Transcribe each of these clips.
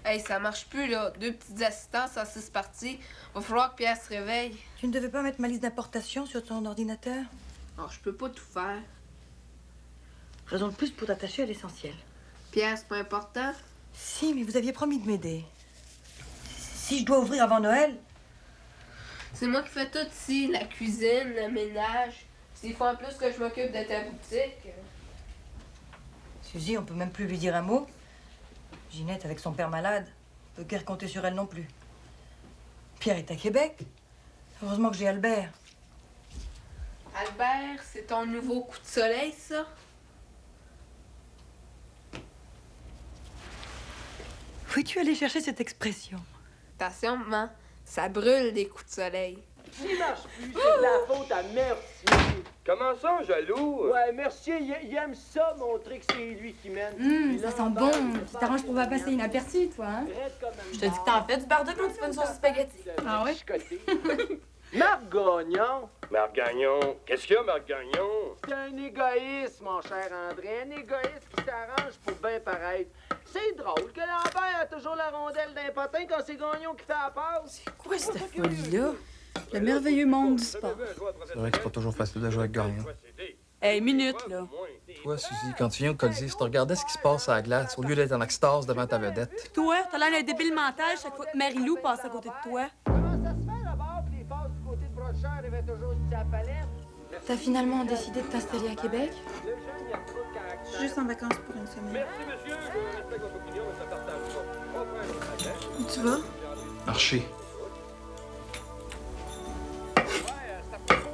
Hey, ça marche plus, là. 2 petites assistances en 6 parties. Va falloir que Pierre se réveille. Tu ne devais pas mettre ma liste d'importation sur ton ordinateur? Alors, je peux pas tout faire. Raison de plus pour t'attacher à l'essentiel. Pierre, c'est pas important? Si, mais vous aviez promis de m'aider. Si je dois ouvrir avant Noël... C'est moi qui fais tout ici. La cuisine, le ménage. S'il faut en plus que je m'occupe de ta boutique... Suzy, on peut même plus lui dire un mot. Ginette, avec son père malade, peut guère compter sur elle non plus. Pierre est à Québec. Heureusement que j'ai Albert. Albert, c'est ton nouveau coup de soleil, ça? Où es-tu allé chercher cette expression? Attention, maman. Ça brûle, des coups de soleil. Il marche plus, c'est de la faute à Mercier. Comment ça, jaloux? Ouais, Mercier, il aime ça, montrer que c'est lui qui mène. Ça sent bon. Tu t'arranges pour pas passer inaperçu, toi, hein? Je te dis que t'en fais du barda quand tu fais une sauce spaghetti. Ah ouais? Marc Gagnon, Marc Gagnon. Qu'est-ce qu'il y a, Marc Gagnon? c'est un égoïste, mon cher André. Un égoïste qui s'arrange pour bien paraître. C'est drôle que Lambert a toujours la rondelle d'un potin quand c'est Gagnon qui fait la passe. C'est quoi cette folie-là? Le merveilleux monde du sport. C'est vrai que c'est pas toujours facile de jouer avec Gagnon. Hey, minute, là. Toi, Suzy, quand tu viens au Colisée, si tu regardais ce qui se passe à la glace, au lieu d'être en extase devant ta vedette. Toi, t'as l'air d'un débile mental chaque fois que Marie-Lou passe à côté de toi. Comment ça se fait d'abord que les passes du côté de Brochard arrivaient toujours ici à la palette? T'as finalement décidé de t'installer à Québec? Le jeune, il a trop de caractère. Juste en vacances pour une semaine. Merci, monsieur. Je respecte votre opinion, mais ça partage pas. On prend un autre paquet. Où tu vas? Marcher.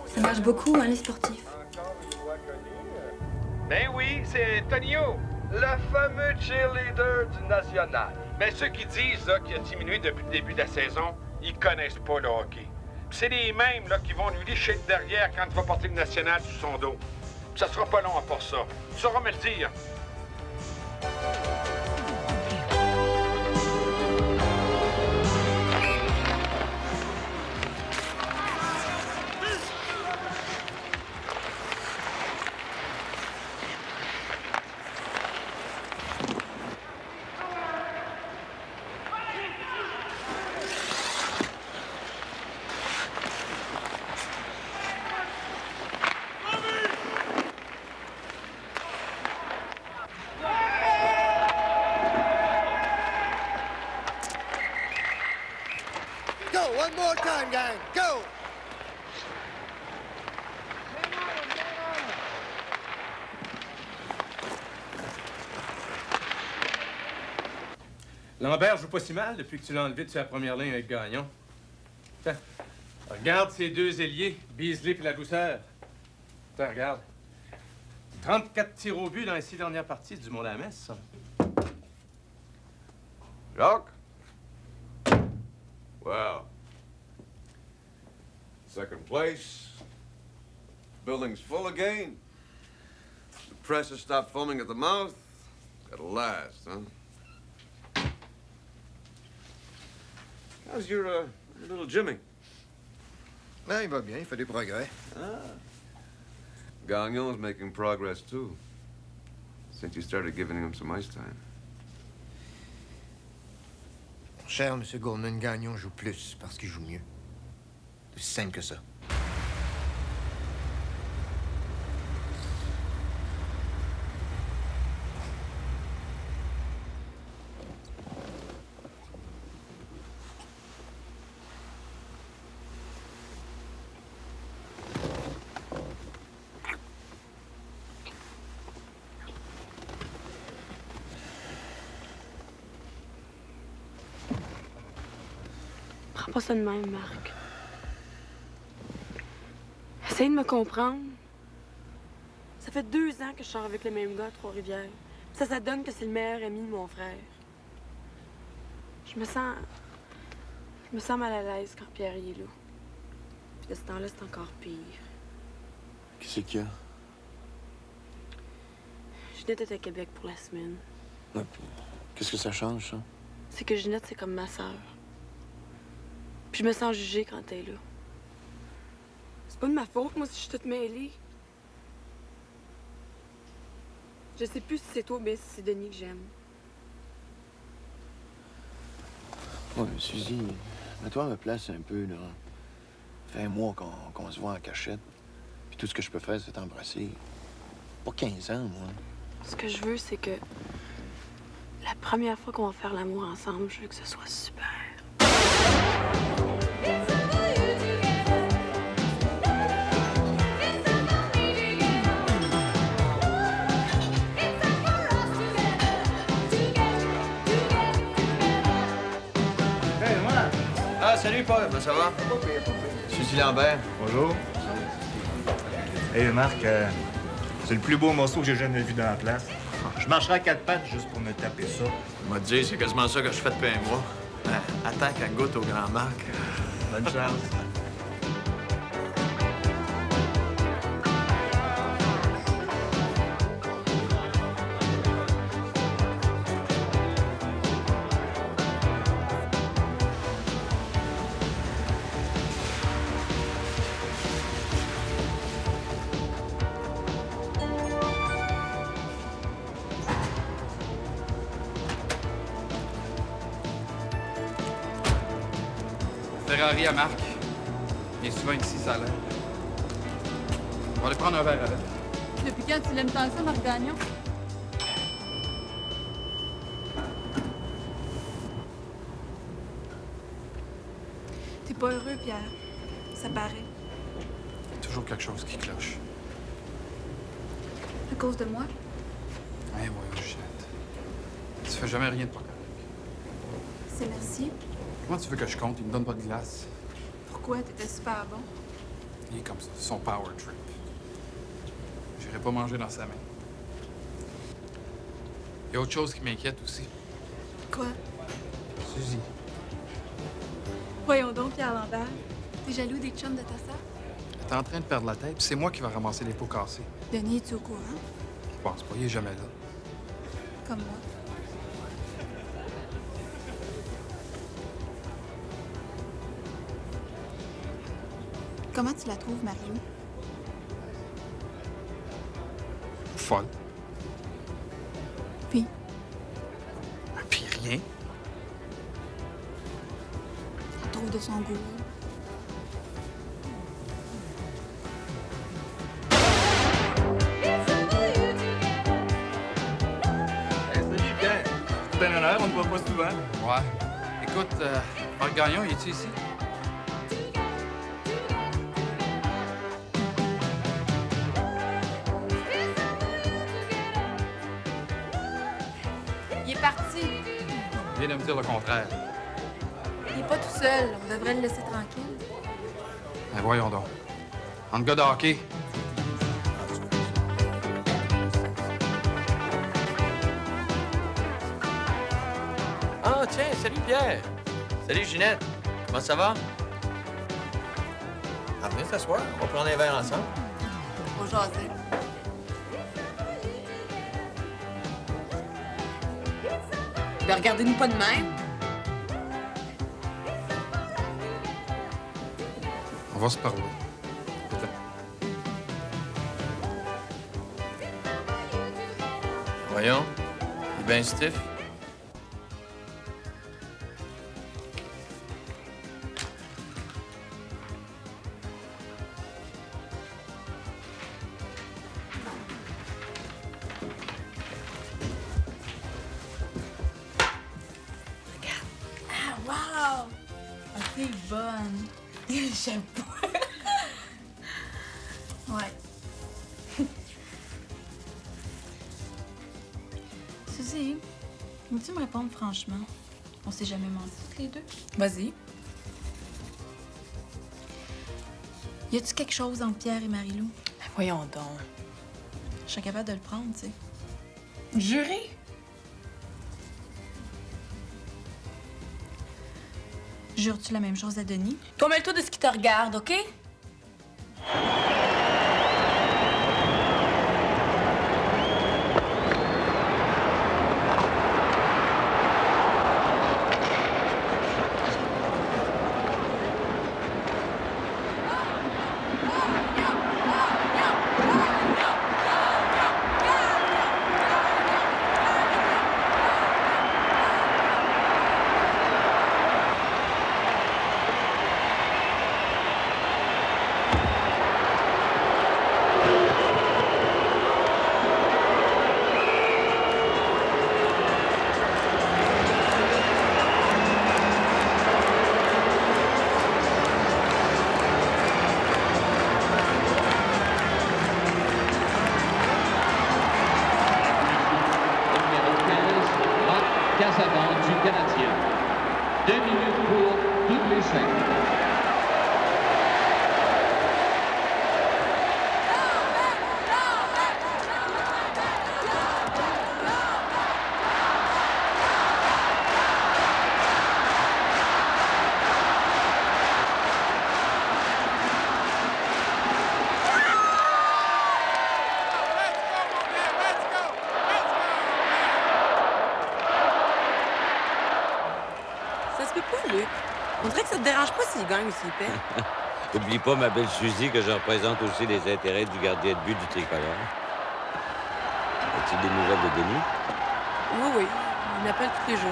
Ça marche beaucoup, hein, les sportifs. Encore une fois connu. Ben oui, c'est Tonio, le fameux cheerleader du national. Mais ceux qui disent là, qu'il a diminué depuis le début de la saison, ils connaissent pas le hockey. Puis c'est les mêmes là, qui vont lui licher le derrière quand il va porter le national sur son dos. Puis ça sera pas long à part ça. Tu sauras me le dire. Go, one more time, gang. Go! Lambert joue pas si mal depuis que tu l'as enlevé de sa première ligne avec Gagnon. Tiens, regarde ces deux ailiers, Beasley et la douceur. Tiens, regarde. 34 tirs au but dans les 6 dernières parties du monde à la messe, ça. Jacques? Well, second place. Building's full again. The press has stopped foaming at the mouth. Gotta last, huh? How's your little Jimmy? Ah, il va bien, il fait des progrès. Gagnon's making progress, too. Since you started giving him some ice time. Cher M. Goldman, Gagnon joue plus parce qu'il joue mieux. C'est aussi simple que ça. Prends pas ça de même, Marc. Essaye de me comprendre. Ça fait 2 ans que je sors avec le même gars à Trois-Rivières. Ça donne que c'est le meilleur ami de mon frère. Je me sens mal à l'aise quand Pierre y est là. Puis de ce temps-là, c'est encore pire. Qu'est-ce qu'il y a? Ginette est à Québec pour la semaine. Ouais, qu'est-ce que ça change, ça? C'est que Ginette, c'est comme ma sœur. Puis je me sens jugée quand elle est là. C'est pas de ma faute, moi, si je suis toute mêlée. Je sais plus si c'est toi ou bien si c'est Denis que j'aime. Ouais, Suzy, mets-toi à ma place un peu, là. Fait un mois qu'on se voit en cachette. Puis tout ce que je peux faire, c'est t'embrasser. Pas 15 ans, moi. Ce que je veux, c'est que la première fois qu'on va faire l'amour ensemble, je veux que ce soit super. Ah, salut, Paul. Ben, ça va? Suzy Lambert. Bonjour. Hey, Marc, c'est le plus beau morceau que j'ai jamais vu dans la place. Je marcherai à 4 pattes juste pour me taper ça. On m'a dit, c'est quasiment ça que je fais depuis un mois. Attends qu'elle goûte au grand Marc. Bonne chance. Ferrari à Marc. Il est souvent ici, ça a l'air. On va aller prendre un verre avec. Depuis quand tu l'aimes tant que ça, Marc Gagnon? T'es pas heureux, Pierre. Ça paraît. Il y a toujours quelque chose qui cloche. À cause de moi? Hein, voyons, Ginette. Tu fais jamais rien de pas correct. C'est merci. Comment tu veux que je compte? Il me donne pas de glace. Pourquoi? T'étais super bon. Il est comme ça, son power trip. J'irai pas manger dans sa main. Il y a autre chose qui m'inquiète aussi. Quoi? Suzy. Voyons donc, Pierre Lambert. T'es jaloux des chums de ta sœur? Elle est en train de perdre la tête, puis c'est moi qui vais ramasser les pots cassés. Denis, es-tu au courant? Je pense pas, il est jamais là. Comme moi. Comment tu la trouves, Marie-Lou? Folle. Puis? Puis rien. Elle trouve de son goût. Salut, Pierre. C'est un honneur, on ne voit pas souvent. Ouais. Écoute, Marc Gagnon, il est-tu ici? Il est parti. Il vient de me dire le contraire. Il est pas tout seul. On devrait le laisser tranquille. Ben voyons donc. Entre gars de hockey. Ah, tiens, salut, Pierre. Salut, Ginette. Comment ça va? Ah, viens t'asseoir. On va prendre un verre ensemble. Faut jaser. Ben, regardez-nous pas de même. On va se parler. Voyons. Il est bien stiff. Ah, wow! Ah, t'es bonne. J'aime pas. Ouais. Suzy, veux-tu me répondre franchement? On s'est jamais menti toutes les deux? Vas-y. Y a-tu quelque chose entre Pierre et Marie-Lou? Ben voyons donc. Je serais capable de le prendre, tu sais. Juré? Jures-tu la même chose à Denis? Toi, mêle-toi de ce qui te regarde, OK? du Canadien. 2 minutes pour toutes les chaînes. On dirait que ça te dérange pas s'il gagne ou s'il perd. Oublie pas, ma belle Suzy, que je représente aussi les intérêts du gardien de but du tricolore. As-tu des nouvelles de Denis? Oui, oui. Il m'appelle tous les jours.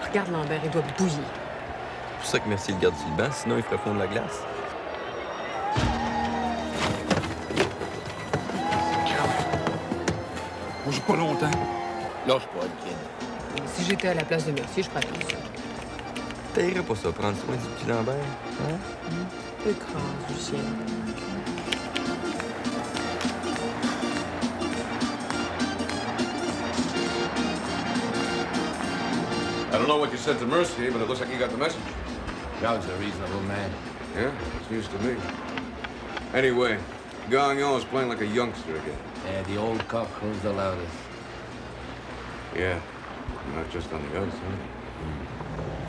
Regarde Lambert, il doit bouillir. C'est pour ça que Mercier le garde sur le banc, sinon il ferait fondre la glace. On joue pas longtemps. Lâche pas, le kid. Si j'étais à la place de Mercier, je ferais attention. T'aimerais pas ça, prendre soin du petit Lambert, hein? Écrase, Lucien. I don't know what you said to Mercier, but it looks like he got the message. John's a reasonable man. Yeah, seems to me. Anyway, Gagnon is playing like a youngster again. Yeah, the old cock crows the loudest. Yeah, not just on the outside.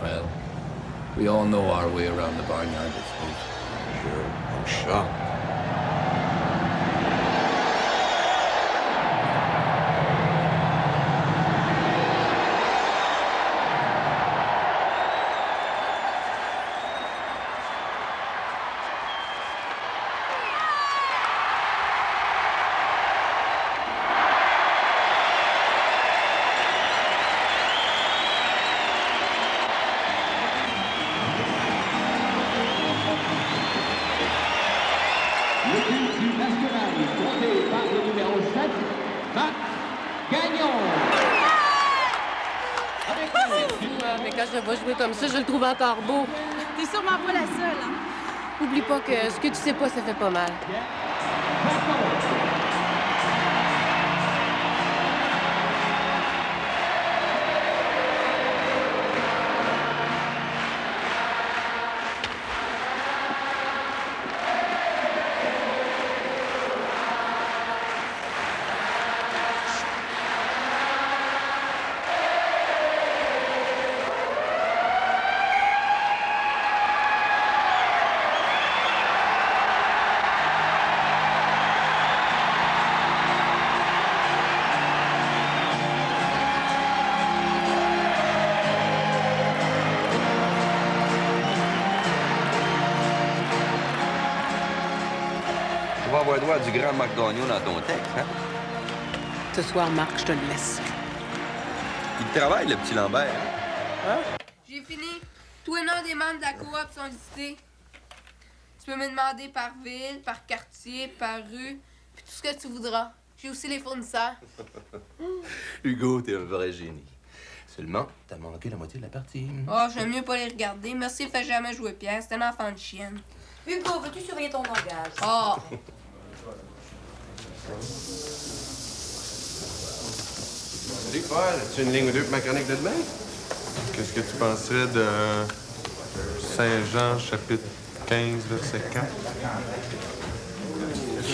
Well, we all know our way around the barnyard, I suppose. Sure, I'm shocked. Mais quand je le vois jouer comme ça, je le trouve encore beau. T'es sûrement pas la seule, hein? Oublie pas que ce que tu sais pas, ça fait pas mal. Tu vas avoir droit à du grand Marc Gagnon dans ton texte, hein? Ce soir, Marc, je te le laisse. Il travaille, le petit Lambert, hein? J'ai fini. Tous les noms des membres de la coop sont listés. Tu peux me demander par ville, par quartier, par rue, puis tout ce que tu voudras. J'ai aussi les fournisseurs. Hugo, t'es un vrai génie. Seulement, t'as manqué la moitié de la partie. Oh, j'aime mieux pas les regarder. Merci, fait jamais jouer Pierre. C'est un enfant de chienne. Hugo, veux-tu surveiller ton langage? Oh! Salut, Paul. As-tu une ligne ou deux pour ma chronique de demain? Qu'est-ce que tu penserais de Saint-Jean, chapitre 15, verset 4?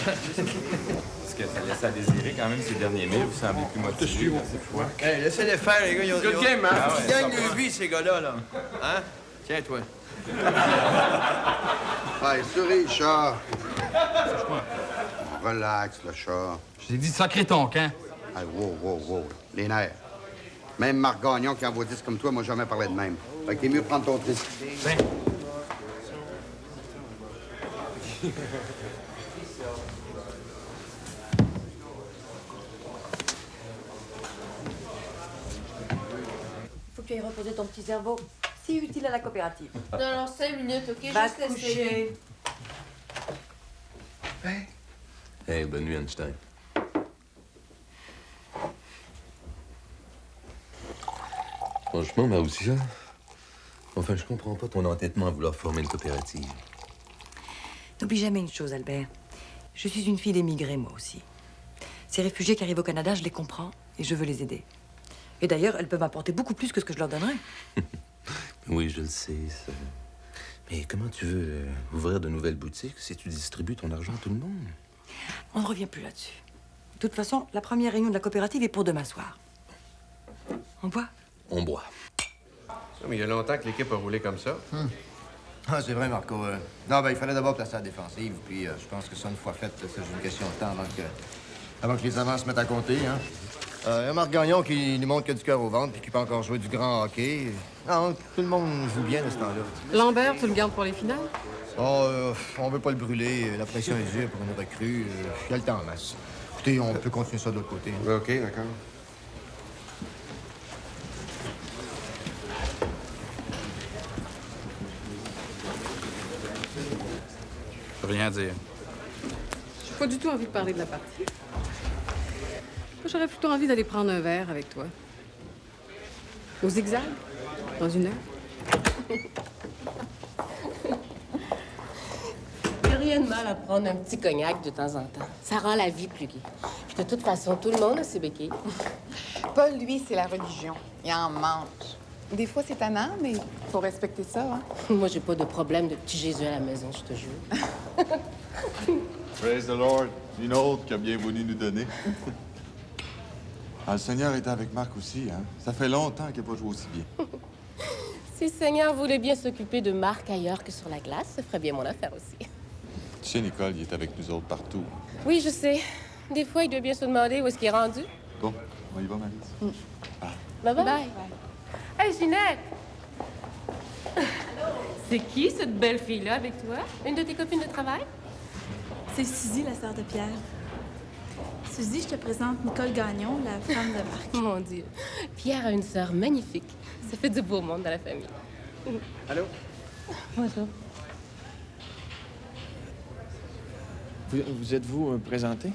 Parce que ça laisse à désirer quand même ces derniers milles. Vous semblez plus motivés cette fois. Hey, laissez-les faire, les gars. Ils ont, Good game, man. Ils gagnent leur vie, ces gars-là, là. Hein? Tiens, toi. Hey, souris, chat. Relax, le chat. Je t'ai dit de sacrer ton camp. Hey, wow. Les nerfs. Même Marc Gagnon, qui envoie 10 comme toi, m'a jamais parlé de même. Fait que t'es mieux prendre ton triste. Ben. tu ailles reposer ton petit cerveau. Si utile à la coopérative. Non, 5 minutes, OK? Va Juste te coucher. Hey, bonne nuit, Einstein. Franchement, Marussia, enfin, je comprends pas ton entêtement à vouloir former une coopérative. N'oublie jamais une chose, Albert. Je suis une fille d'émigrés, moi aussi. Ces réfugiés qui arrivent au Canada, je les comprends et je veux les aider. Et d'ailleurs, elles peuvent m'apporter beaucoup plus que ce que je leur donnerais. Oui, je le sais, ça. Mais comment tu veux ouvrir de nouvelles boutiques si tu distribues ton argent à tout le monde? On ne revient plus là-dessus. De toute façon, la première réunion de la coopérative est pour demain soir. On boit? On boit. Mais il y a longtemps que l'équipe a roulé comme ça. Ah, c'est vrai, Marco. Non, ben, il fallait d'abord placer la défensive, puis je pense que ça, une fois fait, c'est juste une question de temps avant que les avants se mettent à compter, hein. Il y a Marc Gagnon qui nous montre qu'il a du cœur au ventre puis qui peut encore jouer du grand hockey. Non, tout le monde joue bien de ce temps-là. Lambert, tu le gardes pour les finales? Oh, on veut pas le brûler. La pression est dure pour une recrue. Il y a le temps en masse. Écoutez, on peut continuer ça de l'autre côté. OK, d'accord. Rien à dire. J'ai pas du tout envie de parler de la partie. Moi, j'aurais plutôt envie d'aller prendre un verre avec toi. Au zigzag? Dans 1 heure? Il n'y a rien de mal à prendre un petit cognac de temps en temps. Ça rend la vie plus gaie. Puis de toute façon, tout le monde a ses béquilles. Paul, lui, c'est la religion. Il en mange. Des fois, c'est tannant, mais faut respecter ça, hein? Moi, j'ai pas de problème de petit Jésus à la maison, je te jure. Praise the Lord. Une autre qui a bien voulu nous donner. Ah, le Seigneur était avec Marc aussi, hein? Ça fait longtemps qu'il n'a pas joué aussi bien. Si le Seigneur voulait bien s'occuper de Marc ailleurs que sur la glace, ça ferait bien mon affaire aussi. Tu sais, Nicole, il est avec nous autres partout. Oui, je sais. Des fois, il doit bien se demander où est-ce qu'il est rendu. Bon, on y va, Marie. Bye-bye. Bye. Hey, Ginette! C'est qui, cette belle fille-là, avec toi? Une de tes copines de travail? C'est Suzy, la sœur de Pierre. Suzy, je te présente Nicole Gagnon, la femme de Marc. Mon Dieu. Pierre a une sœur magnifique. Ça fait du beau monde dans la famille. Allô? Bonjour. Vous êtes-vous présenté?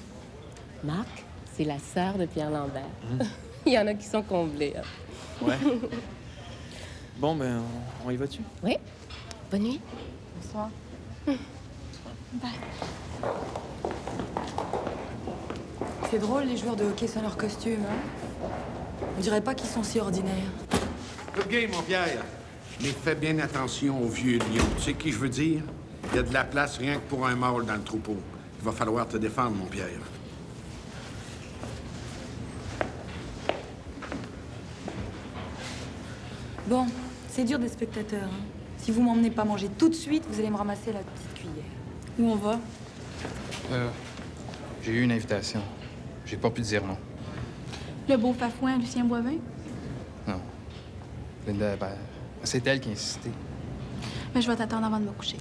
Marc, c'est la sœur de Pierre Lambert. Il y en a qui sont comblés. Hein. Ouais. Bon, ben, on y va-tu? Oui. Bonne nuit. Bonsoir. Bye. C'est drôle, les joueurs de hockey sans leur costume, hein? On dirait pas qu'ils sont si ordinaires. Good game, mon Pierre. Mais fais bien attention au vieux lion. Tu sais qui je veux dire? Il y a de la place rien que pour un mâle dans le troupeau. Il va falloir te défendre, mon Pierre. Bon, c'est dur des spectateurs, hein. Si vous m'emmenez pas manger tout de suite, vous allez me ramasser la petite cuillère. Où on va? J'ai eu une invitation. J'ai pas pu dire non. Le beau Fafouin à Lucien Boivin? Non. Linda, ben, c'est elle qui a insisté. Mais je vais t'attendre avant de me coucher.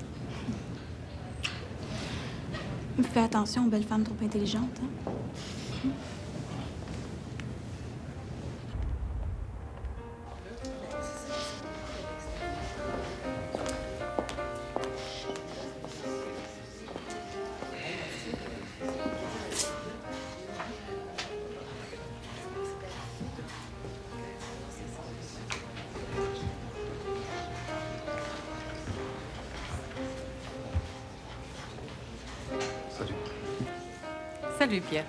Fais attention aux belles femmes trop intelligentes, hein? Salut, Pierre.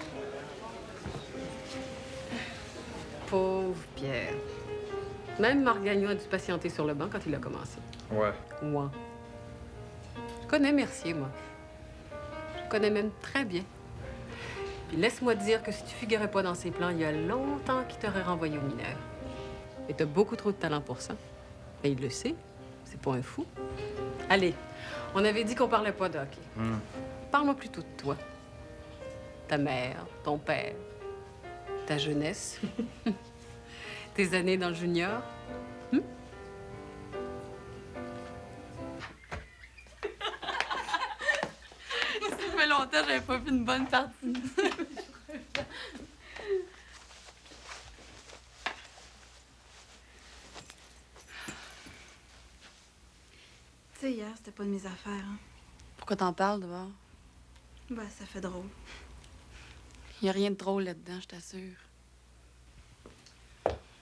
Pauvre Pierre. Même Marc Gagnon a dû patienter sur le banc quand il a commencé. Ouais. Moi. Je connais Mercier, moi. Je connais même très bien. Puis laisse-moi te dire que si tu figurais pas dans ses plans, il y a longtemps qu'il t'aurait renvoyé au mineur. Et t'as beaucoup trop de talent pour ça. Et il le sait. C'est pas un fou. Allez, on avait dit qu'on parlait pas de hockey. Parle-moi plutôt de toi. Ta mère, ton père, ta jeunesse, tes années dans le junior. Ça fait longtemps que j'avais pas vu une bonne partie. sais, hier, c'était pas de mes affaires. Hein. Pourquoi t'en parles, d'abord? Ben, ça fait drôle. Il y a rien de drôle là-dedans, je t'assure.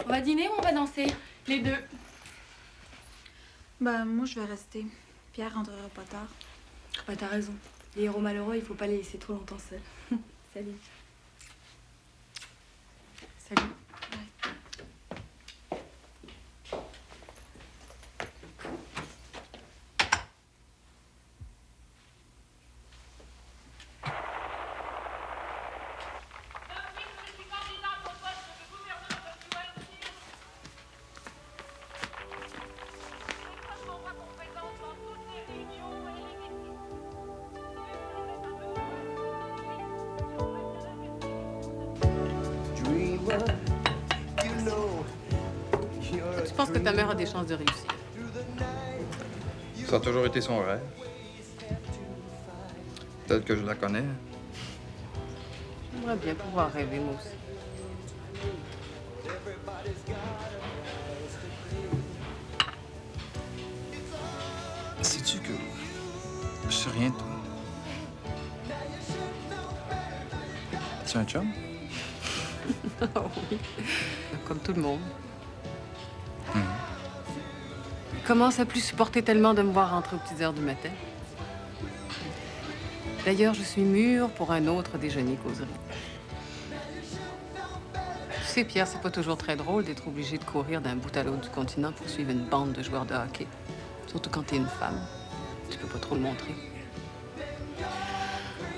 On va dîner ou on va danser? Les deux. Ben, moi, je vais rester. Pierre rentrera pas tard. Ben, t'as raison. Les héros malheureux, il faut pas les laisser trop longtemps seuls. Salut. Salut. Tu penses que ta mère a des chances de réussir? Ça a toujours été son rêve. Tel que je la connais. J'aimerais bien pouvoir rêver, moi aussi. Sais-tu que je sais rien de toi? Tu un chum? Oui, comme tout le monde. Il commence à plus supporter tellement de me voir rentrer aux petites heures du matin. D'ailleurs, je suis mûre pour un autre déjeuner causerie. Tu sais, Pierre, c'est pas toujours très drôle d'être obligé de courir d'un bout à l'autre du continent pour suivre une bande de joueurs de hockey. Surtout quand t'es une femme. Tu peux pas trop le montrer.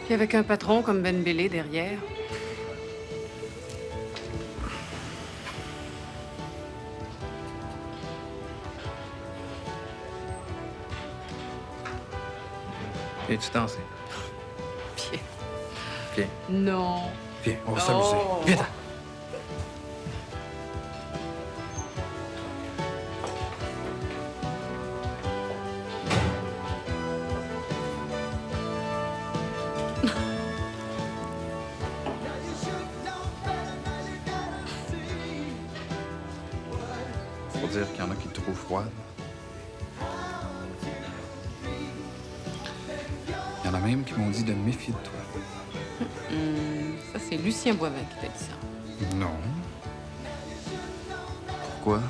Puis avec un patron comme Ben Bellé derrière... Es-tu dansé? Pierre. Viens. Non. Viens, on va s'amuser. Viens-t'en. Faut dire qu'il y en a qui te trouvent froide. Il y en a même qui m'ont dit de me méfier de toi. Ça, c'est Lucien Boivin qui t'a dit ça. Non. Pourquoi?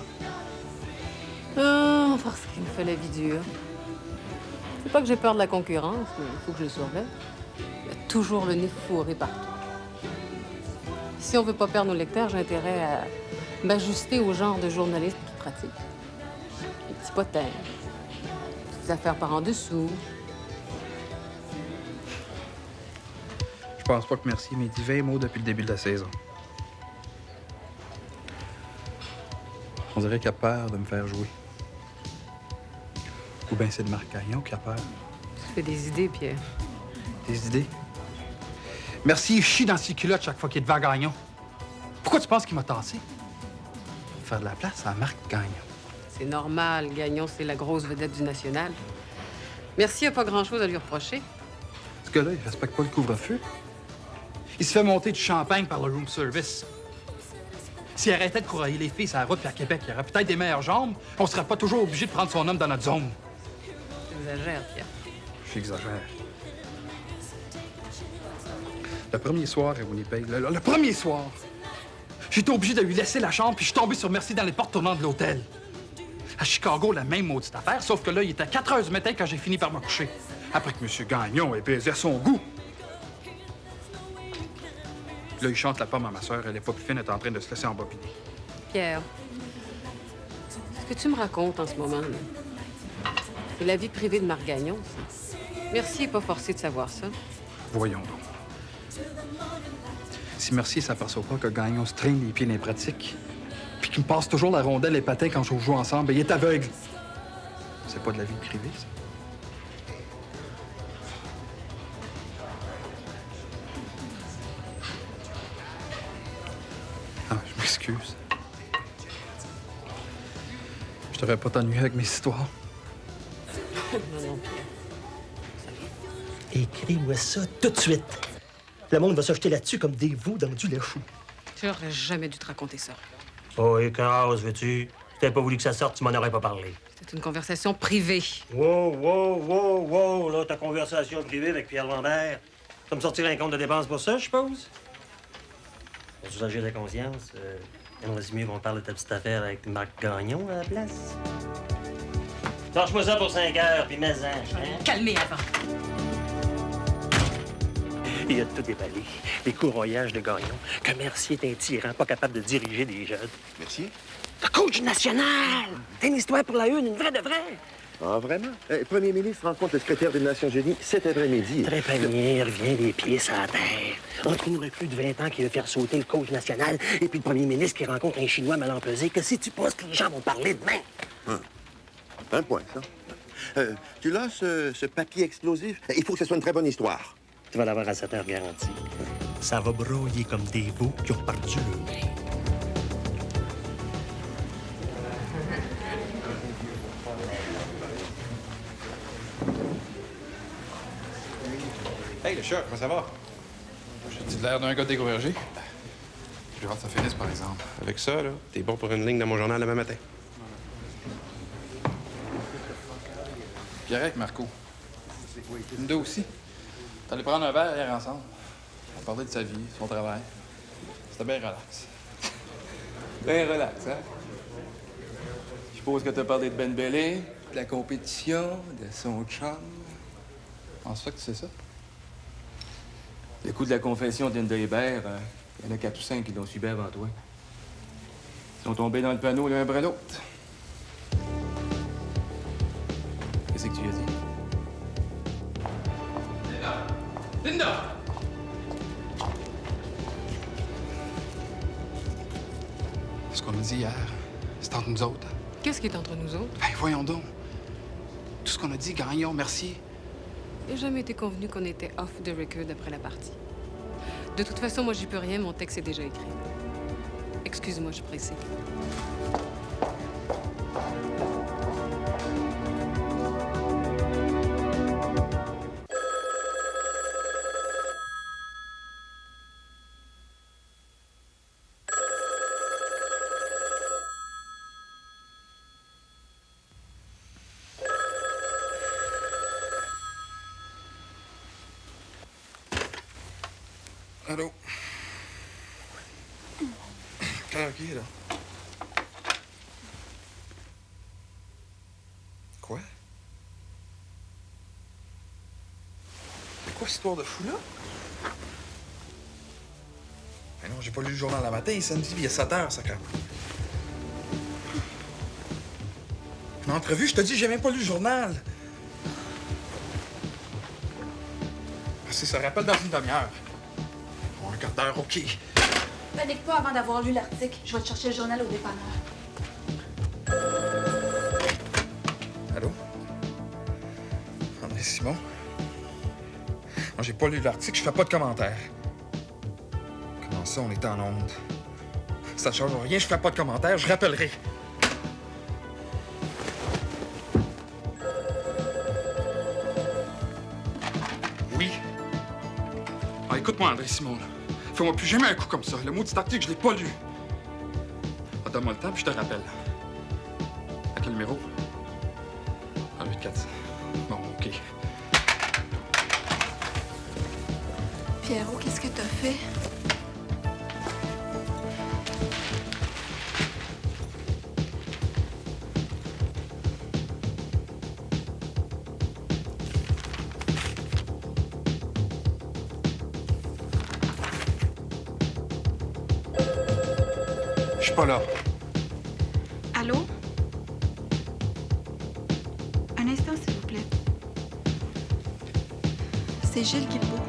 Ah, parce qu'il me fait la vie dure. C'est pas que j'ai peur de la concurrence, mais il faut que je le surveille. Il y a toujours le nez fourré partout. Si on veut pas perdre nos lecteurs, j'ai intérêt à m'ajuster au genre de journaliste qui pratique. Les petits potins, les petites affaires par en dessous. Je pense pas que Mercier m'ait dit 20 mots depuis le début de la saison. On dirait qu'il a peur de me faire jouer. Ou bien c'est de Marc Gagnon qui a peur. Tu fais des idées, Pierre. Des idées? Mercier chie dans ses culottes chaque fois qu'il est devant Gagnon. Pourquoi tu penses qu'il m'a tassé? Pour faire de la place à Marc Gagnon. C'est normal, Gagnon, c'est la grosse vedette du national. Mercier a pas grand-chose à lui reprocher. Ce gars-là, il respecte pas le couvre-feu. Il se fait monter du champagne par le room service. S'il arrêtait de courailler les filles sur la route puis à Québec, il aurait peut-être des meilleures jambes. On serait pas toujours obligé de prendre son homme dans notre zone. Tu exagères, Pierre. J'exagère. Le premier soir à Winnipeg, le premier soir, j'étais obligé de lui laisser la chambre puis je suis tombé sur Mercier dans les portes tournantes de l'hôtel. À Chicago, la même maudite affaire, sauf que là, il était 4 heures du matin quand j'ai fini par me coucher. Après que M. Gagnon ait baisé à son goût. Là, il chante la pomme à ma soeur. Elle est pas plus fine, elle est en train de se laisser embobiner. Pierre, ce que tu me racontes en ce moment, là, c'est la vie privée de Marc Gagnon, ça. Mercier n'est pas forcé de savoir ça. Voyons donc. Si Mercier s'aperçoit pas que Gagnon se traîne les pieds dans les pratiques, puis qu'il me passe toujours la rondelle et les patins quand on joue ensemble, ben, il est aveugle. C'est pas de la vie privée, ça. Ah, je m'excuse. Je devrais pas t'ennuyer avec mes histoires. Non, non, Pierre. Écris-moi ça tout de suite. Le monde va se jeter là-dessus comme des veaux dans du lait chaud. J'aurais jamais dû te raconter ça. Oh, et qu'en veux-tu? t'avais pas voulu que ça sorte, tu m'en aurais pas parlé. C'est une conversation privée. Wow, là, ta conversation privée avec Pierre Lambert. Tu vas me sortir un compte de dépenses pour ça, je suppose? Pour soulager la conscience, on va mieux qu'on parle de ta petite affaire avec Marc Gagnon à la place. Lâche-moi ça pour 5 heures, puis mets-en. Hein? Calmez avant. Il a tout déballé. Les courroyages de Gagnon, que Mercier est un tyran, pas capable de diriger des jeunes. Mercier? Le coach national! T'as une histoire pour la une vraie de vraie. Ah, vraiment? Le premier ministre rencontre le secrétaire des Nations Unies cet après-midi. Trépanier revient les pieds sur la terre. Entre une recrue de 20 ans qui veut faire sauter le coach national et puis le premier ministre qui rencontre un Chinois mal empesé, que si tu penses que les gens vont parler demain? Un point, ça. Tu l'as, ce papier explosif? Il faut que ce soit une très bonne histoire. Tu vas l'avoir à 7 heures garantie. Ça va brouiller comme des veaux qui ont perdu le nez. Hey, le chat, comment ça va? J'ai l'air d'un gars découragé. J'ai hâte que ça finisse, par exemple. Avec ça, là, t'es bon pour une ligne dans mon journal demain matin. Pierre avec Marco. Linda aussi. T'allais prendre un verre hier ensemble. On parlait de sa vie, son travail. C'était bien relax. Bien relax, hein? Je suppose que t'as parlé de Ben Bellé, de la compétition, de son chum. En fait que c'est ça? Le coup de la confession d'Linda Hébert, il y en a 4 ou 5 qui l'ont subi avant toi. Ils sont tombés dans le panneau l'un après l'autre. Qu'est-ce que tu as dit? Linda! Ce qu'on a dit hier, c'est entre nous autres. Qu'est-ce qui est entre nous autres? Ben, voyons donc. Tout ce qu'on a dit, Gagnon, Mercier. Il n'a jamais été convenu qu'on était off the record après la partie. De toute façon, moi, j'y peux rien, mon texte est déjà écrit. Excuse-moi, je suis pressée. Allô? OK, là. Quoi? C'est quoi cette histoire de fou-là? Mais non, j'ai pas lu le journal la matin, il est samedi, puis il est 7 heures, ça quand. Une entrevue, je te dis, j'ai même pas lu le journal. Si ça rappelle dans une demi-heure. Bon, un quart d'heure, OK. Panique pas avant d'avoir lu l'article. Je vais te chercher le journal au dépanneur. Allô? André Simon? Non, j'ai pas lu l'article, je fais pas de commentaires. Comment ça, on est en onde? Ça change rien, je fais pas de commentaires, je rappellerai. Oui? Ah, écoute-moi, André Simon, là. Fais-moi plus jamais un coup comme ça. Le mot du article, je l'ai pas lu. Ah, donne-moi le temps, puis je te rappelle. À quel numéro? Ah, 8400. Bon, OK. Pierrot, qu'est-ce que t'as fait? Je suis pas là. Allô? Un instant, s'il vous plaît. C'est Gilles Guilbeault.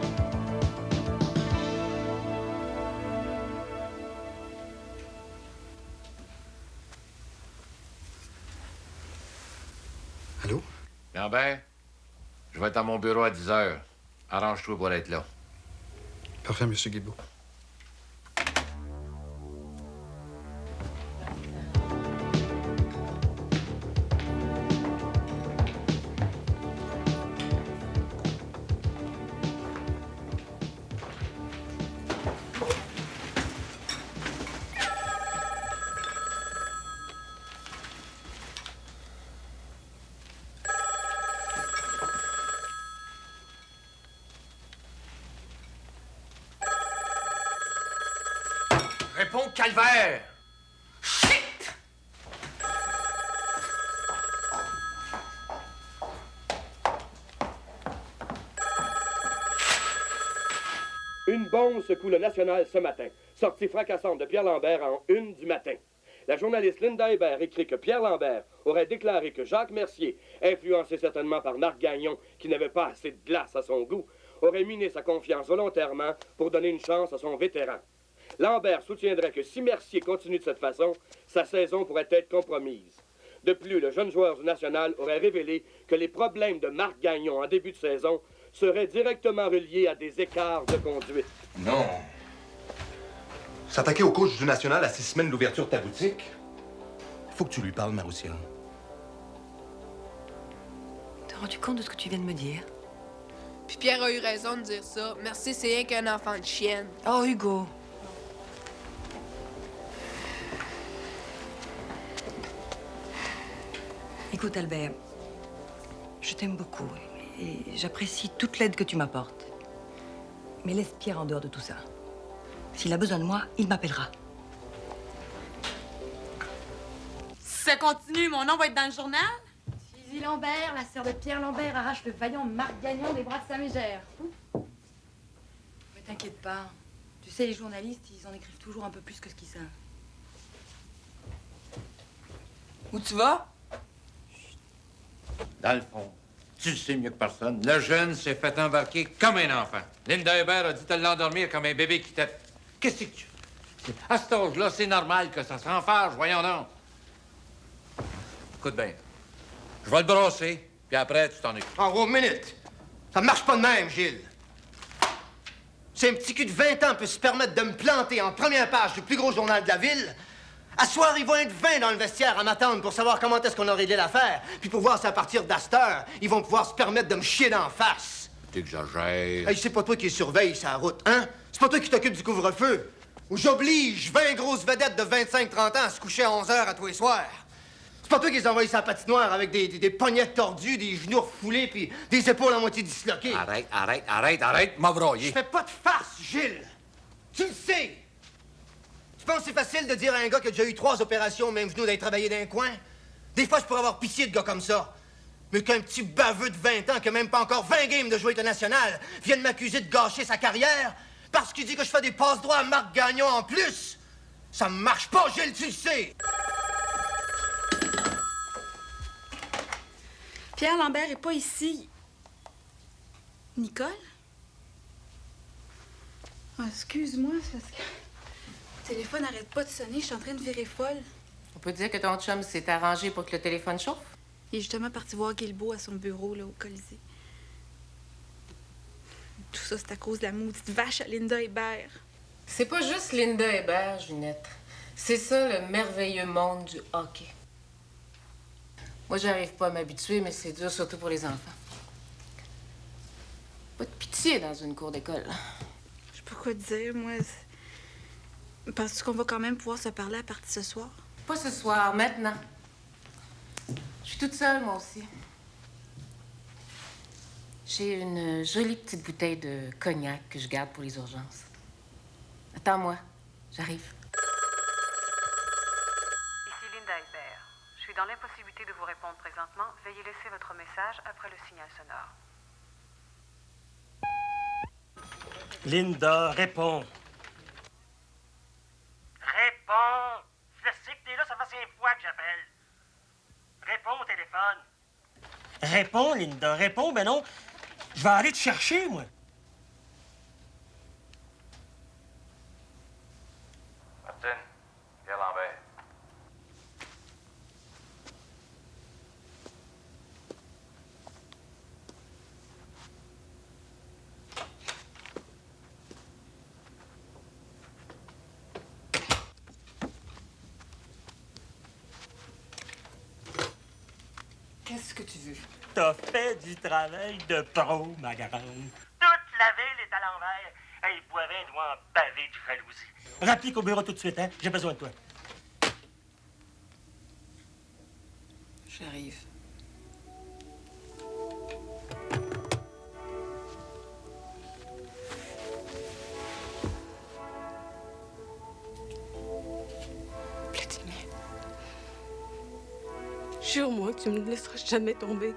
Allô? Lambert, je vais être à mon bureau à 10 heures. Arrange-toi pour être là. Parfait, Monsieur Guilbeault. calvaire! Une bombe secoue le National ce matin. Sortie fracassante de Pierre Lambert en 1 du matin. La journaliste Linda Hébert écrit que Pierre Lambert aurait déclaré que Jacques Mercier, influencé certainement par Marc Gagnon, qui n'avait pas assez de glace à son goût, aurait miné sa confiance volontairement pour donner une chance à son vétéran. Lambert soutiendrait que si Mercier continue de cette façon, sa saison pourrait être compromise. De plus, le jeune joueur du National aurait révélé que les problèmes de Marc Gagnon en début de saison seraient directement reliés à des écarts de conduite. Non. S'attaquer au coach du National à 6 semaines d'ouverture de ta boutique? Faut que tu lui parles, Maroussia. T'es rendu compte de ce que tu viens de me dire? Puis Pierre a eu raison de dire ça. Merci, c'est rien qu'un enfant de chienne. Oh, Hugo. Écoute, Albert, je t'aime beaucoup et j'apprécie toute l'aide que tu m'apportes. Mais laisse Pierre en dehors de tout ça. S'il a besoin de moi, il m'appellera. Si ça continue, mon nom va être dans le journal? Suzy Lambert, la sœur de Pierre Lambert, arrache le vaillant Marc Gagnon des bras de sa mégère. Mais t'inquiète pas. Tu sais, les journalistes, ils en écrivent toujours un peu plus que ce qu'ils savent. Où tu vas? Dans le fond, tu le sais mieux que personne, le jeune s'est fait embarquer comme un enfant. Linda Hébert a dit de l'endormir comme un bébé qui tête. Qu'est-ce que tu fais? À cet âge-là, c'est normal que ça s'enfarge, voyons donc. Écoute bien, je vais le brosser, puis après, tu t'en occupes. Oh, une minute. Ça marche pas de même, Gilles. C'est un petit cul de 20 ans peut se permettre de me planter en première page du plus gros journal de la ville. À soir, ils vont être 20 dans le vestiaire à m'attendre pour savoir comment est-ce qu'on a réglé l'affaire. Puis pour voir si à partir d'Astor, ils vont pouvoir se permettre de me chier d'en face. T'exagères. Hey, c'est pas toi qui surveille sa route, hein? C'est pas toi qui t'occupe du couvre-feu. Ou j'oblige 20 grosses vedettes de 25-30 ans à se coucher à 11 heures à tous les soirs. C'est pas toi qui les envoies sur la patinoire avec des poignets tordus, des genoux refoulés, puis des épaules à moitié disloquées. Arrête, m'abroyer. Je fais pas de farce, Gilles. Tu le sais. Tu penses que c'est facile de dire à un gars qui a déjà eu 3 opérations au même genou d'aller travailler dans un coin? Des fois, je pourrais avoir pitié de gars comme ça. Mais qu'un petit baveux de 20 ans qui a même pas encore 20 games de jouer international vienne m'accuser de gâcher sa carrière parce qu'il dit que je fais des passes droits à Marc Gagnon en plus, ça marche pas, Gilles, tu le sais. Pierre Lambert est pas ici. Nicole? Ah, excuse-moi, c'est parce que le téléphone n'arrête pas de sonner. Je suis en train de virer folle. On peut dire que ton chum s'est arrangé pour que le téléphone chauffe? Il est justement parti voir Guilbeault à son bureau, là, au Colisée. Tout ça, c'est à cause de la maudite vache à Linda Hébert. C'est pas juste Linda Hébert, Ginette. C'est ça, le merveilleux monde du hockey. Moi, j'arrive pas à m'habituer, mais c'est dur, surtout pour les enfants. Pas de pitié dans une cour d'école. Je sais pas quoi te dire, moi. Penses-tu qu'on va quand même pouvoir se parler à partir de ce soir? Pas ce soir, maintenant. Je suis toute seule, moi aussi. J'ai une jolie petite bouteille de cognac que je garde pour les urgences. Attends-moi, j'arrive. Ici Linda Hébert. Je suis dans l'impossibilité de vous répondre présentement. Veuillez laisser votre message après le signal sonore. Linda, réponds. Réponds! Je sais que t'es là, ça fait 5 fois que j'appelle. Réponds au téléphone. Réponds, Linda, réponds, ben non. Je vais aller te chercher, moi. Martin, Pierre Lambert. Qu'est-ce que tu veux? T'as fait du travail de pro, ma grande. Toute la ville est à l'envers. Hey, Boivin doit en baver de jalousie. Rapplique au bureau tout de suite, hein? J'ai besoin de toi. J'arrive. Jure-moi que tu me laisseras jamais tomber.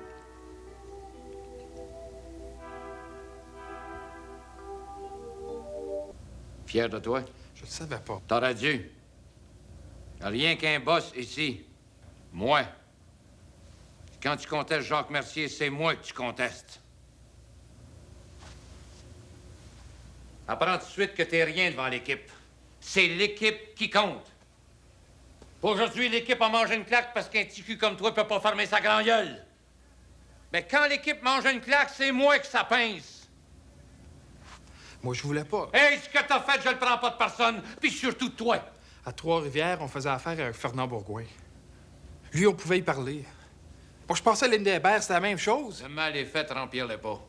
Fier de toi? Je le savais pas. T'aurais dû. Rien qu'un boss ici. Moi. Quand tu contestes Jacques Mercier, c'est moi que tu contestes. Apprends tout de suite que t'es rien devant l'équipe. C'est l'équipe qui compte. Aujourd'hui, l'équipe a mangé une claque parce qu'un petit cul comme toi peut pas fermer sa grande gueule. Mais quand l'équipe mange une claque, c'est moi que ça pince. Moi, je voulais pas. Hey, ce que t'as fait, je le prends pas de personne, puis surtout de toi. À Trois-Rivières, on faisait affaire avec Fernand Bourgoin. Lui, on pouvait y parler. Moi, je pensais à Linda Hébert, c'était la même chose. Le mal est fait, remplir-le pas.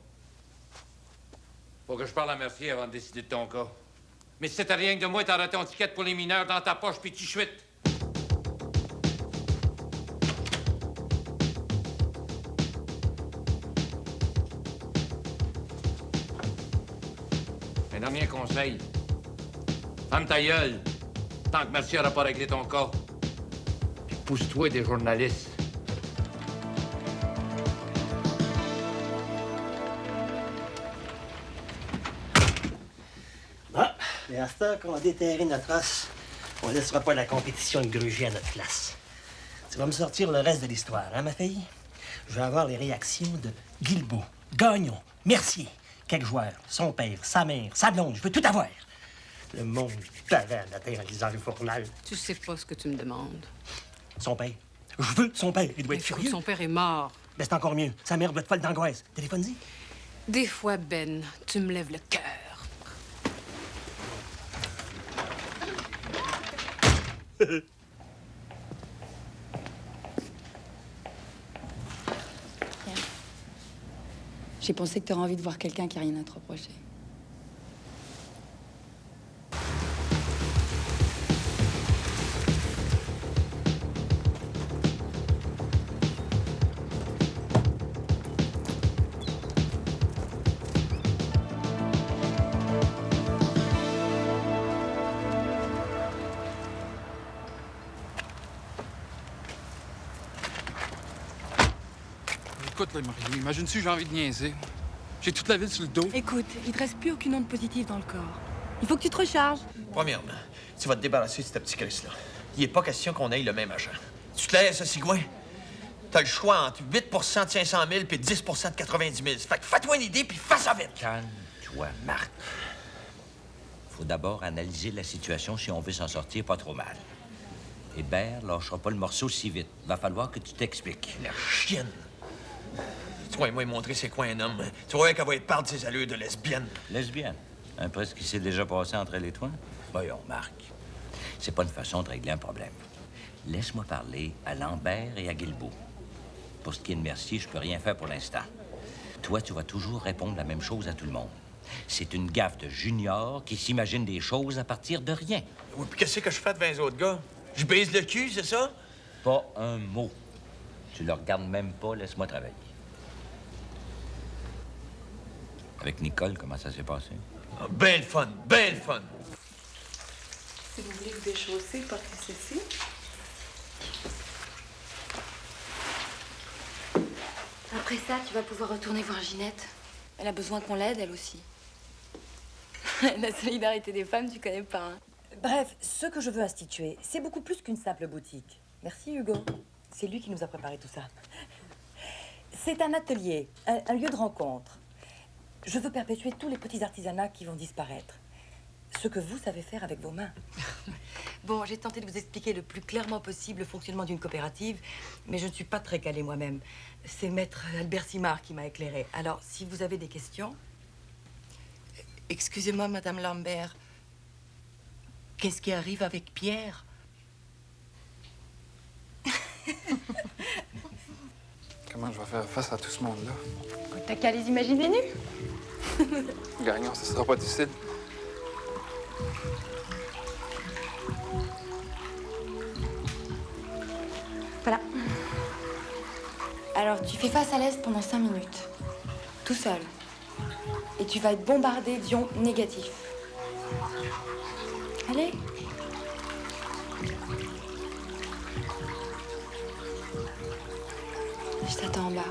Faut que je parle à Mercier avant de décider de ton cas. Mais si c'était rien que de moi, t'aurais ton ticket pour les mineurs dans ta poche, puis tu chuites. Un dernier conseil. Ferme ta gueule, tant que Mercier n'aura pas réglé ton cas. Puis pousse-toi des journalistes. Ah, mais à ce temps qu'on a déterré notre race, on laissera pas la compétition gruger à notre place. Tu vas me sortir le reste de l'histoire, hein, ma fille? Je vais avoir les réactions de Guilbeault, Gagnon, Mercier, quelques joueurs, son père, sa mère, sa blonde. Je veux tout avoir. Le monde t'avait à matin en lisant le journal. Tu sais pas ce que tu me demandes. Son père. Je veux son père. Il doit être furieux. Son père est mort. Ben, c'est encore mieux. Sa mère doit être folle d'angoisse. Téléphone-y. Des fois, Ben, tu me lèves le cœur. J'ai pensé que tu aurais envie de voir quelqu'un qui a rien à te reprocher. Écoute, là, Marie, imagine-tu, j'ai envie de niaiser. J'ai toute la ville sur le dos. Écoute, il te reste plus aucune onde positive dans le corps. Il faut que tu te recharges. Premièrement, tu vas te débarrasser de ce petit Chris-là. Il n'est pas question qu'on ait le même agent. Tu te laisses, Sigouin? T'as le choix entre 8 de 500 000 puis 10 de 90 000. Fait que fais-toi une idée puis fais ça vite. Calme-toi, Marc. Faut d'abord analyser la situation si on veut s'en sortir pas trop mal. Hébert lâchera pas le morceau si vite. Va falloir que tu t'expliques. La chienne. Tu vas moi montrer c'est quoi un homme. Tu vois qu'elle va être part de ses allures de lesbienne. Lesbienne? Après ce qui s'est déjà passé entre elle et toi? Voyons, Marc. C'est pas une façon de régler un problème. Laisse-moi parler à Lambert et à Guilbeault. Pour ce qui est de Mercier, je peux rien faire pour l'instant. Toi, tu vas toujours répondre la même chose à tout le monde. C'est une gaffe de junior qui s'imagine des choses à partir de rien. Oui, puis qu'est-ce que je fais devant les autres gars? Je baise le cul, c'est ça? Pas un mot. Tu le regardes même pas, laisse-moi travailler. Avec Nicole, comment ça s'est passé? Ah, ben le fun, ben le fun. Si vous voulez vous déchausser, portez ceci. Après ça, tu vas pouvoir retourner voir Ginette. Elle a besoin qu'on l'aide, elle aussi. La solidarité des femmes, tu connais pas, hein. Bref, ce que je veux instituer, c'est beaucoup plus qu'une simple boutique. Merci, Hugo. C'est lui qui nous a préparé tout ça. C'est un atelier, un lieu de rencontre. Je veux perpétuer tous les petits artisanats qui vont disparaître. Ce que vous savez faire avec vos mains. Bon, j'ai tenté de vous expliquer le plus clairement possible le fonctionnement d'une coopérative, mais je ne suis pas très calée moi-même. C'est maître Albert Simard qui m'a éclairé. Alors, si vous avez des questions... Excusez-moi, Madame Lambert. Qu'est-ce qui arrive avec Pierre? Comment je vais faire face à tout ce monde-là? T'as qu'à les imaginer nus. Gagnant, ce sera pas difficile. Voilà. Alors, tu fais face à l'Est pendant 5 minutes. Tout seul. Et tu vas être bombardé d'ions négatifs. Allez. Je t'attends en bas.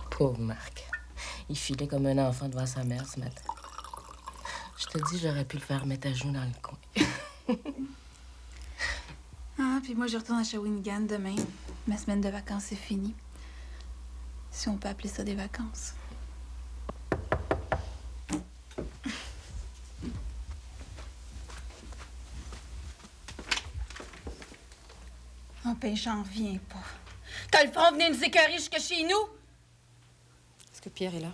Pauvre Marc. Il filait comme un enfant devant sa mère ce matin. Je te dis, j'aurais pu le faire mettre à genoux dans le coin. Ah, puis moi, je retourne à Shawinigan demain. Ma semaine de vacances est finie. Si on peut appeler ça des vacances. Oh, ben, j'en reviens pas. T'as le front venir nous écœurer jusque chez nous? Est-ce que Pierre est là?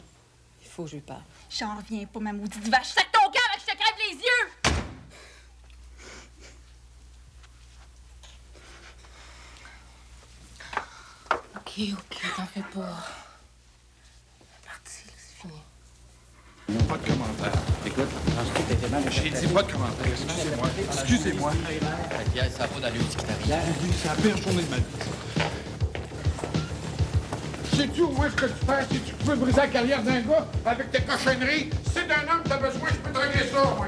Il faut que je lui parle. J'en reviens pas, ma maudite vache. Sac ton cœur avec que je te crève les yeux! OK, t'en fais pas. Parti, c'est fini. Pas de commentaire. Écoute, j'ai dit pas de commentaire. Excusez-moi. Excusez-moi. Pierre, ça va dans le qui t'arrive. C'est la pire journée de ma vie. Sais-tu au moins ce que tu fais si tu peux briser la carrière d'un gars avec tes cochonneries? Si c'est d'un homme que t'as besoin, je peux te régler ça, moi.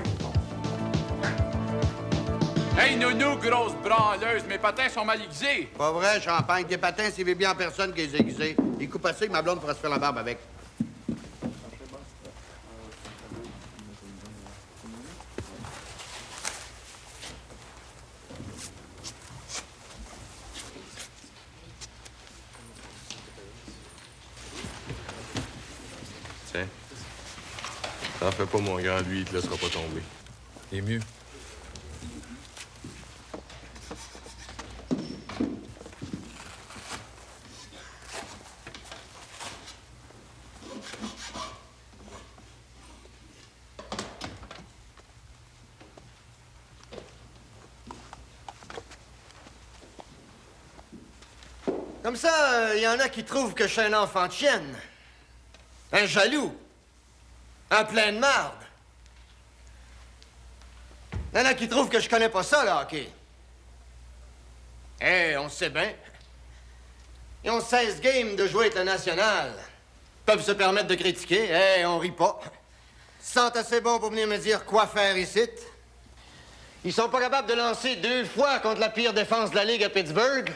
Hey, Nounou, grosse branleuse, mes patins sont mal aiguisés. Pas vrai, Champagne. Tes patins, c'est bien en personne qui les a aiguisés. Il coupe assez que ma blonde pourra se faire la barbe avec. Tiens. T'en fais pas, mon grand, lui, il te laissera pas tomber. Et mieux. Comme ça, il y en a qui trouvent que je suis un enfant de chienne. Un jaloux. Un plein de marde. Il y en a qui trouvent que je connais pas ça, le hockey. Eh, on sait bien. Ils ont 16 games de jouer avec le national. Ils peuvent se permettre de critiquer. Eh, on rit pas. Ils se sentent assez bons pour venir me dire quoi faire ici. Ils sont pas capables de lancer 2 fois contre la pire défense de la Ligue à Pittsburgh.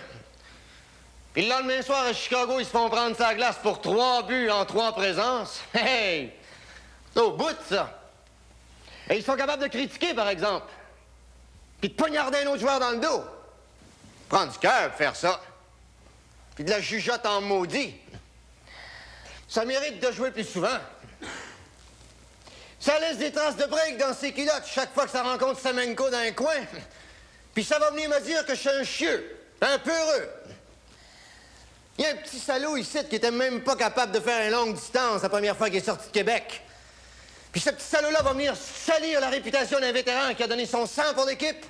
Puis le lendemain soir, à Chicago, ils se font prendre sa glace pour 3 buts en 3 présences. Hey! C'est au bout de ça. Et ils sont capables de critiquer, par exemple. Puis de poignarder un autre joueur dans le dos. Prendre du cœur pour faire ça. Puis de la jugeote en maudit. Ça mérite de jouer plus souvent. Ça laisse des traces de break dans ses culottes chaque fois que ça rencontre Semenko dans un coin. Puis ça va venir me dire que je suis un chieux, un peureux. Il y a un petit salaud ici qui était même pas capable de faire une longue distance la première fois qu'il est sorti de Québec. Puis ce petit salaud-là va venir salir la réputation d'un vétéran qui a donné son sang pour l'équipe,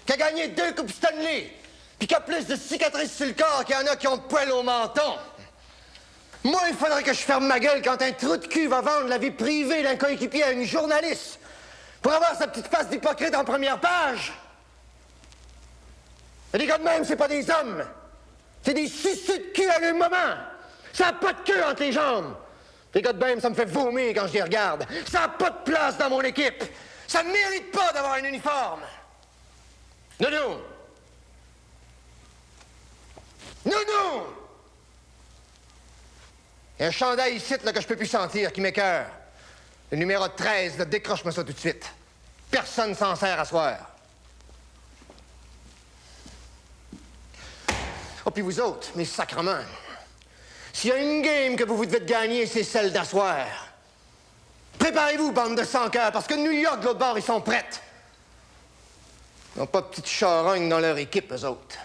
qui a gagné 2 coupes Stanley, puis qui a plus de cicatrices sur le corps qu'il y en a qui ont de poils au menton. Moi, il faudrait que je ferme ma gueule quand un trou de cul va vendre la vie privée d'un coéquipier à une journaliste pour avoir sa petite face d'hypocrite en première page. Et des gars de même, c'est pas des hommes. C'est des suceux de cul à leur moment. Ça n'a pas de queue entre les jambes. Les gars de même, ça me fait vomir quand je les regarde. Ça n'a pas de place dans mon équipe. Ça ne mérite pas d'avoir un uniforme. Nounou! Nounou! Il y a un chandail ici là, que je peux plus sentir, qui m'écoeure. Le numéro 13, là, décroche-moi ça tout de suite. Personne s'en sert à soir. Oh, puis vous autres, mes sacrements. S'il y a une game que vous devez gagner, c'est celle d'asseoir. Préparez-vous, bande de sans-cœurs, parce que New York, de l'autre bord, ils sont prêts. Ils n'ont pas de petite charogne dans leur équipe, eux autres.